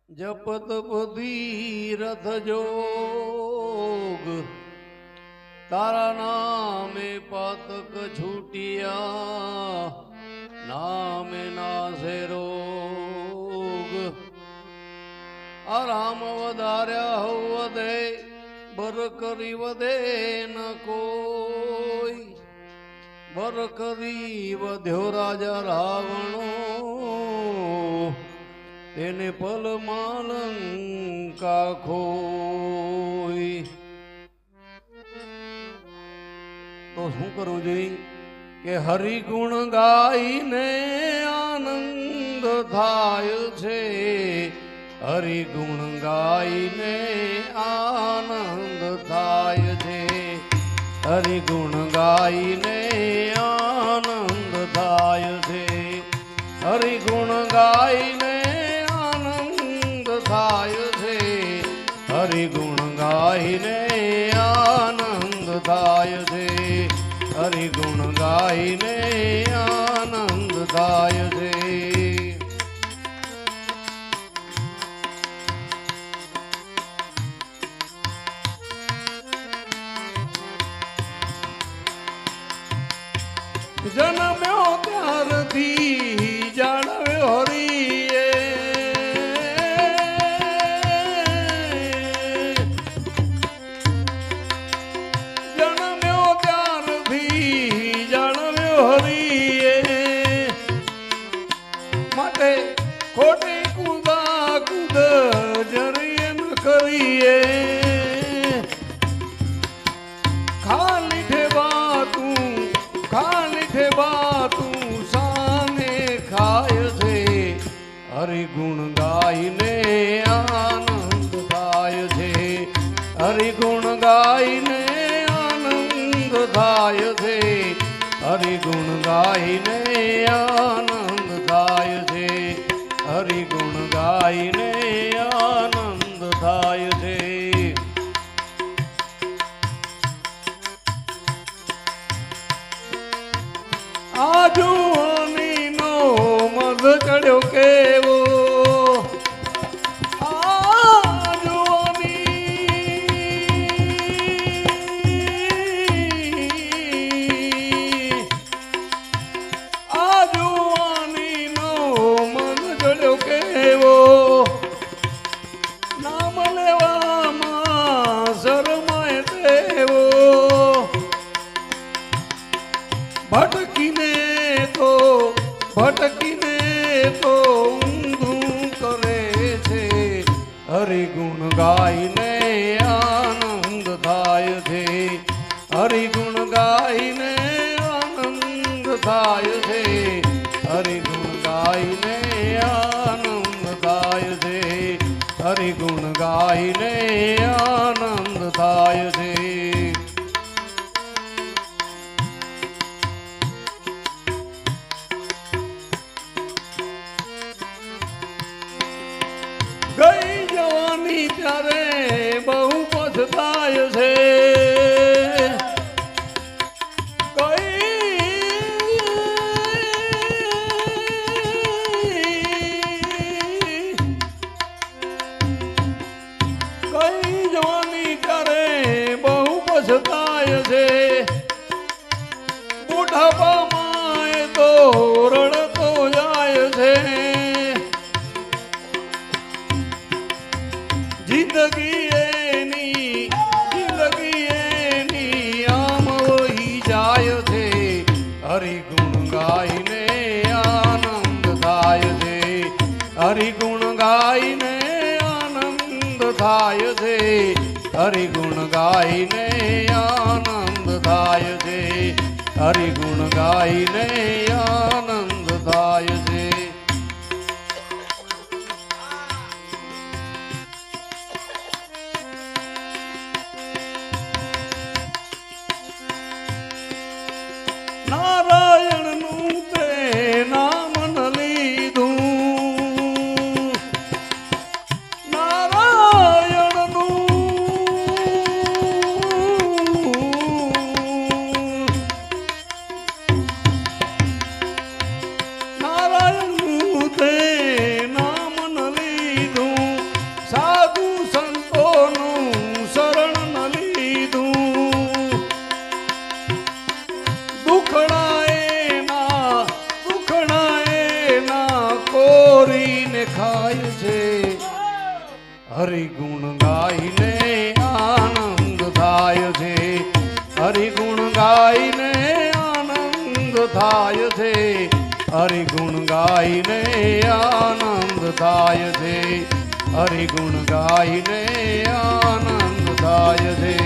જપત બધી રથ જોગ તારા નામે પાતક છૂટિયા નામે નાશે રોગ આ રામ વધાર્યા હવ વધે બર કરી વધે ન કોઈ બર કરી વધ્યો રાજા રાવણો તેને પલમાં લંકા ખોઈ તો શું કરવું જોઈએ કે હરિગુણ ગાઈને આનંદ થાય છે હરિગુણ ગાઈને આનંદ થાય છે હરિગુણ ગાઈને આનંદ થાય છે હરિગુણ ગાઈને થાય છે હરિગુણ ગાઈને આનંદ થાય છે હરિગુણ ગાઈને આનંદ થાય છે જન્મ્યો ત્યારથી જાણવ્યો હરિએ ખોટે કુદા કુદ જરીએ ન કરીએ ખાલી ઠેબા તું સાને ખાય છે હરિગુણ ગાઈને આનંદ થાય છે હરિગુણ ગાઈને આનંદ થાય છે હરિગુણ ગાઈને આનંદ થાય છે હરિગુણ ગાઈને આનંદ થાય છે આ જુવાનીનો મધ ચડ્યો કેવો ભટકીને તો ઊંધું કરે છે હરિગુણ ગાઈને આનંદ થાય છે હરિગુણ ગાઈને આનંદ થાય છે હરિગુણ ગાઈને આનંદ થાય છે હરિગુણ ગાઈને આનંદ થાય છે ગઈ જવાની ત્યારે બહુ પછતાય છે ગઈ જવાની ત્યારે બહુ પછતાય છે બુઢાપામાં એ તો રડતો જાય છે જિંદગી એની આમ વહી જાય છે હરિગુણ ગાઈને આનંદ થાય છે હરિગુણ ગાઈને આનંદ થાય છે હરિગુણ ગાઈને આનંદ થાય છે હરિગુણ ગાઈને આનંદ થાય છે નારાયણનું તે નામ ન લીધું નારાયણનું નારાયણ તોડીને ખાય છે હરિગુણ ગાઈને આનંદ થાય છે હરિગુણ ગાઈને આનંદ થાય છે હરિગુણ ગાઈને આનંદ થાય છે હરિગુણ ગાઈને આનંદ થાય છે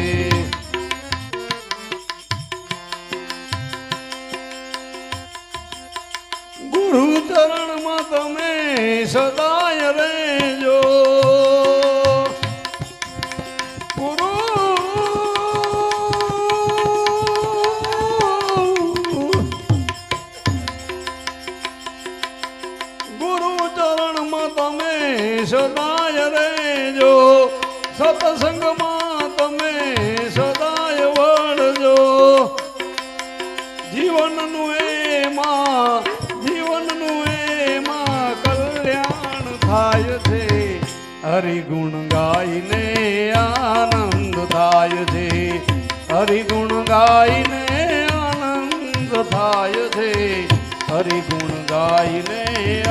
ગુરુ ચરણમાં તમે સદાય રહેજો ગુરુ ચરણમાં તમે સદાય રહેજો સત્સંગમાં તમે સદાય વળજો જીવનનું એમાં કલ્યાણ થાય છે હરિગુણ ગાઈને આનંદ થાય છે હરિગુણ ગાઈને આનંદ થાય છે હરિગુણ ગાઈને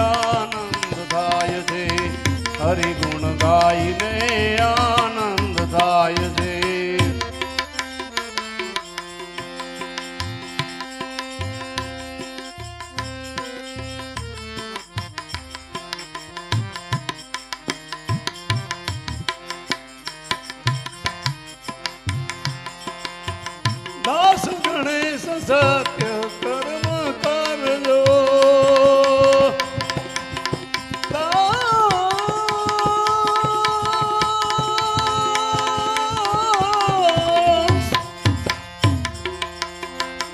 આનંદ થાય છે હરિગુણ ગાઈને આનંદ થાય છે દાસ ગણેશ સત્ય કર્મ કરજો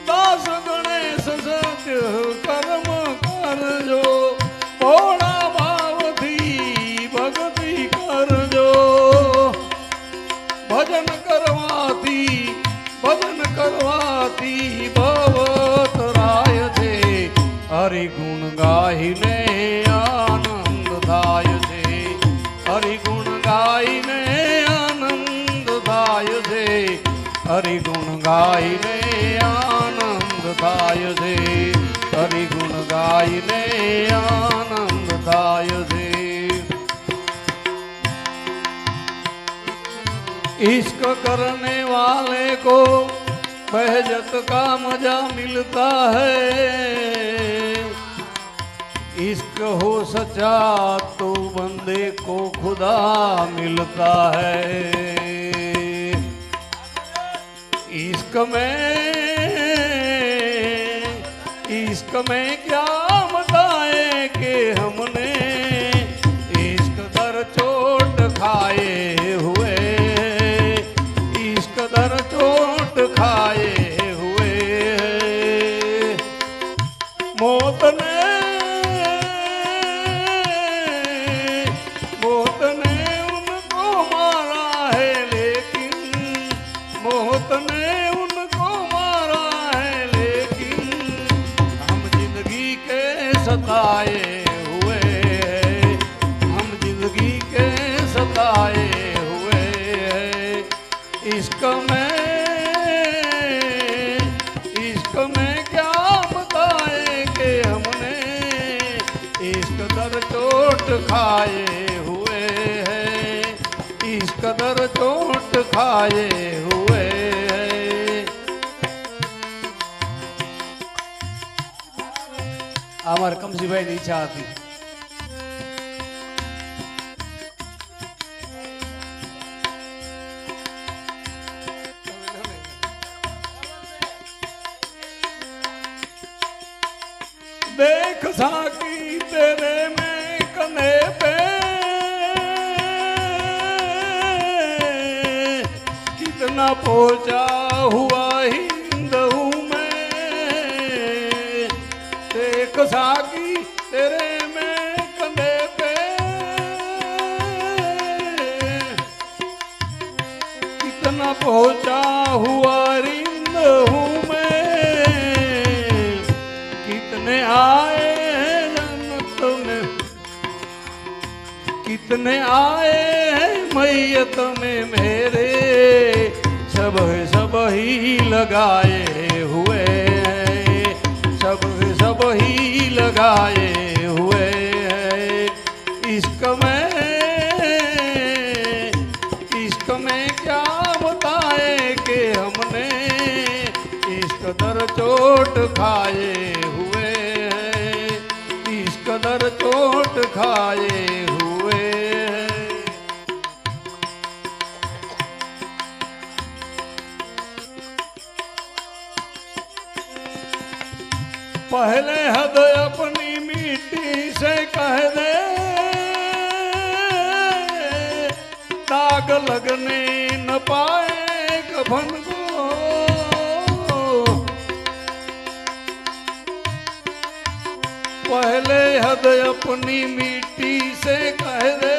દાસ ગણેશ સત્ય કર્મ કરજો ભોળા ભાવથી ભક્તિ કરજો ભજન કરવાથી ભવ તરાય છે હરિગુણ ગાઈને આનંદ થાય છે હરિગુણ ગાઈને આનંદ થાય છે હરિગુણ ગાઈને આનંદ થાય છે હરિગુણ ગાઈને આનંદ થાય છે इश्क करने वाले को बहजत का मजा मिलता है इश्क हो सच्चा तो बंदे को खुदा मिलता है इश्क में क्या बताए कि हमने इश्क दर चोट खाए हुए दर चोट खाए हुए मौत ने उनको मारा है लेकिन मौत ने उनको मारा है लेकिन हम जिंदगी के सताए हुए हम जिंदगी के सताए हुए इश्क में क्या बताए कि हमने इश्क दर चोट खाए हुए हैं इश्क दर चोट खाए हुए हैं અમાર કમજીભાઈની ઈચ્છા હતી देख साकी तेरे में कने पे कितना पहुंचा हुआ हिंद हूँ मैं देख साकी तेरे में कने पे कितना पहुंचा हुआ रिंद हूँ मैं कितने आए जन्नत में कितने आए हैं मैयत में मेरे सब ही लगाए हुए हैं सब ही लगाए हुए हैं इश्क में क्या बताए कि हमने इस कदर चोट खाए हुए हैं, इस कदर चोट खाए हुए हैं। पहले हद अपनी मिट्टी से कह दे, दाग लगने न पाए कफन को। पहले हद अपनी मिट्टी से कह दे,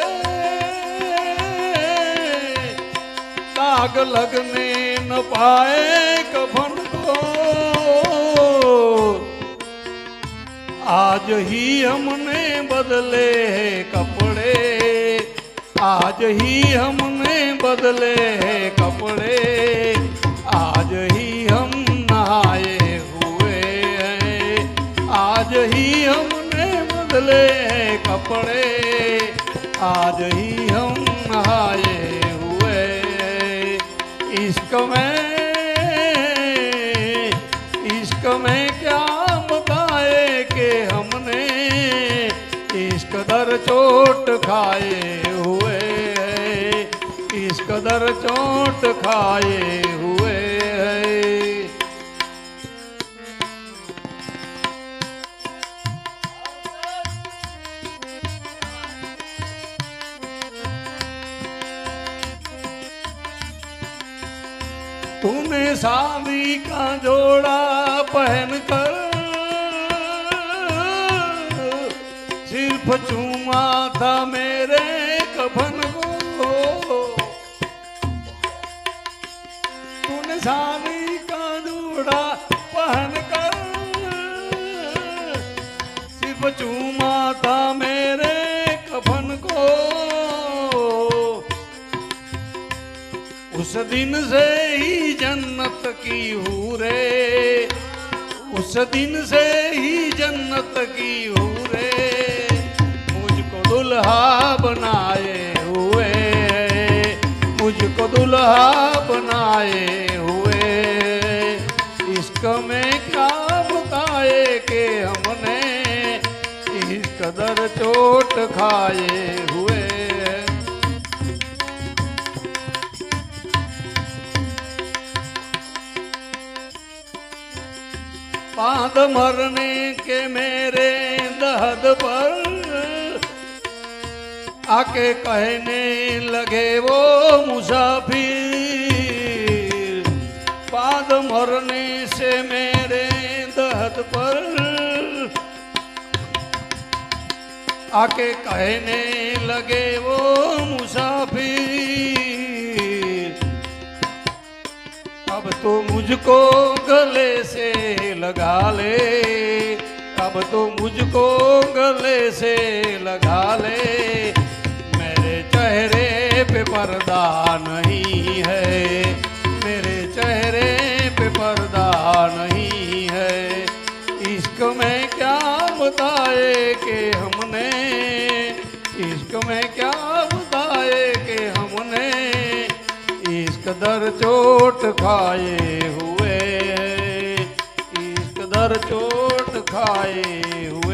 दाग लगने न पाए कफन को। आज ही हमने बदले हैं कपड़े, आज ही हमने बदले हैं कपड़े, आज ही हम नहाए हुए हैं, आज ही हमने बदले हैं कपड़े, आज ही हम नहाए हुए हैं। इश्क में क्या बताए कि हमने इस कदर चोट खाए हुए हैं, इस कदर चोट खाए हुए हैं। तूने शादी का जोड़ा पहन कर सिर्फ चूमा था मेरे कफन को। तूने शादी का जोड़ा पहन कर सिर्फ चूमा था मेरे कफन को। उस दिन से ही जन्नत की हूरे, उस दिन से ही जन्नत की हूरे मुझको दुल्हा बनाए हुए, मुझको दुल्हा बनाए हुए। इश्क में क्या बताए कि हमने इस कदर चोट खाए हुए। बांध मरने के मेरे दहद पर आके कहने लगे वो मुसाफिर। बांध मरने से मेरे दहद पर आके कहने लगे वो मुसाफिर। अब तो मुझको गले से लगा ले, अब तो मुझको गले से लगा ले। मेरे चेहरे पे पर्दा नहीं है, मेरे चेहरे पे पर्दा नहीं है। इश्क में क्या बताए कि हमने, इश्क में क्या बताए कि हमने इस कदर चोट खाए हुए, इस कदर चोट खाए हुए।